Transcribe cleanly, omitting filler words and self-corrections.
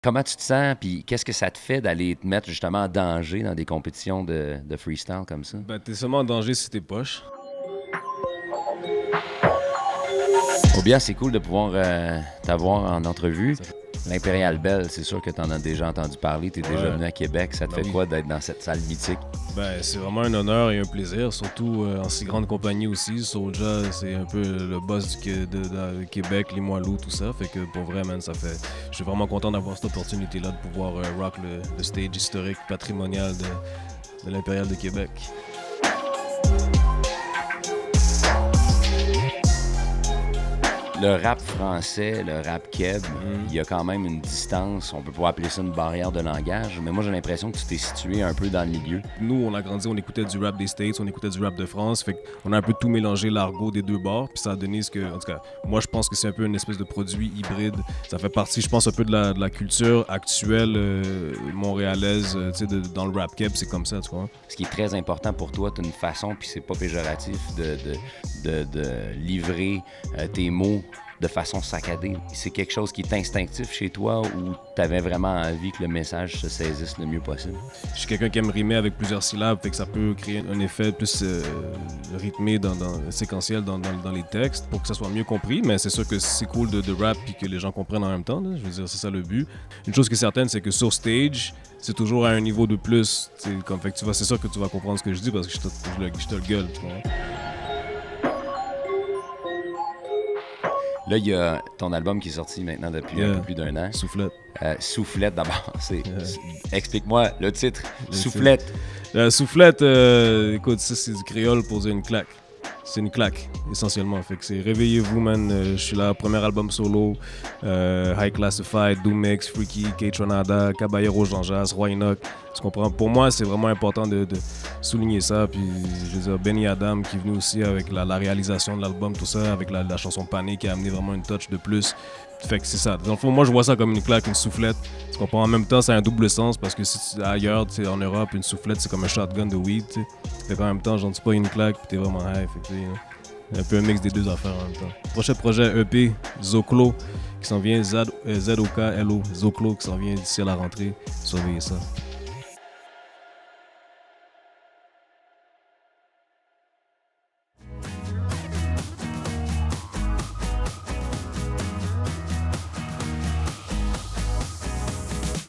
Comment tu te sens, puis qu'est-ce que ça te fait d'aller te mettre justement en danger dans des compétitions de freestyle comme ça? Ben, t'es seulement en danger si t'es poche. Ou bien c'est cool de pouvoir t'avoir en entrevue. Ça fait- L'Impérial Belle, c'est sûr que tu en as déjà entendu parler, tu es déjà Ouais, venu à Québec. Ça te ben fait oui. quoi d'être dans cette salle mythique? Ben, c'est vraiment un honneur et un plaisir, surtout en si grande compagnie aussi. Soulja, c'est un peu le boss de Québec, les Moiloux, tout ça. Fait que pour vrai, man, ça fait. Je suis vraiment content d'avoir cette opportunité-là de pouvoir rock le stage historique patrimonial de l'Impérial de Québec. Le rap français, le rap keb, il Mhm. y a quand même une distance, on peut pas appeler ça une barrière de langage, mais moi j'ai l'impression que tu t'es situé un peu dans le milieu. Nous, on a grandi, on écoutait du rap des States, on écoutait du rap de France. Fait qu'on a un peu tout mélangé, l'argot des deux bords. Puis ça a donné ce que. En tout cas, moi, je pense que c'est un peu une espèce de produit hybride. Ça fait partie, je pense, un peu de la culture actuelle montréalaise. Tu sais, dans le rap keb, c'est comme ça, tu vois. Ce qui est très important pour toi, tu as une façon, puis c'est pas péjoratif, de livrer tes mots de façon saccadée. C'est quelque chose qui est instinctif chez toi ou tu avais vraiment envie que le message se saisisse le mieux possible? Je suis quelqu'un qui aime rimer avec plusieurs syllabes, fait que ça peut créer un effet plus rythmé, séquentiel dans les textes pour que ça soit mieux compris. Mais c'est sûr que c'est cool de rap puis que les gens comprennent en même temps. Là. Je veux dire, c'est ça le but. Une chose qui est certaine, c'est que sur stage, c'est toujours à un niveau de plus. Comme, fait que c'est sûr que tu vas comprendre ce que je dis parce que je te le gueule. Tu vois. Là, il y a ton album qui est sorti maintenant depuis un peu plus d'un an. Soufflette. Soufflette d'abord. Yeah. Explique-moi le titre. Le Soufflette. Soufflette, écoute, ça c'est du créole pour dire une claque. C'est une claque, essentiellement. Fait que c'est réveillez-vous, man. Je suis là, premier album solo. High Classified, Doomix, Freaky, K-Tronada, Caballero Jean Jas, Roy Enoch. Tu comprends? Pour moi, c'est vraiment important de souligner ça. Puis, je veux dire, Benny Adam qui est venu aussi avec la réalisation de l'album, tout ça, avec la chanson Pané qui a amené vraiment une touch de plus. Fait que c'est ça. Dans le fond, moi, je vois ça comme une claque, une soufflette. Tu comprends? En même temps, ça a un double sens parce que si tu, ailleurs, tu sais, en Europe, une soufflette, c'est comme un shotgun de weed, tu sais. Fait qu'en même temps, j'en dis pas une claque, puis t'es vraiment high. Fait que, tu sais, un peu un mix des deux affaires en même temps. Prochain projet EP, Zoclo, qui s'en vient, ZOKLO, Zoclo, qui s'en vient d'ici à la rentrée. Surveillez ça.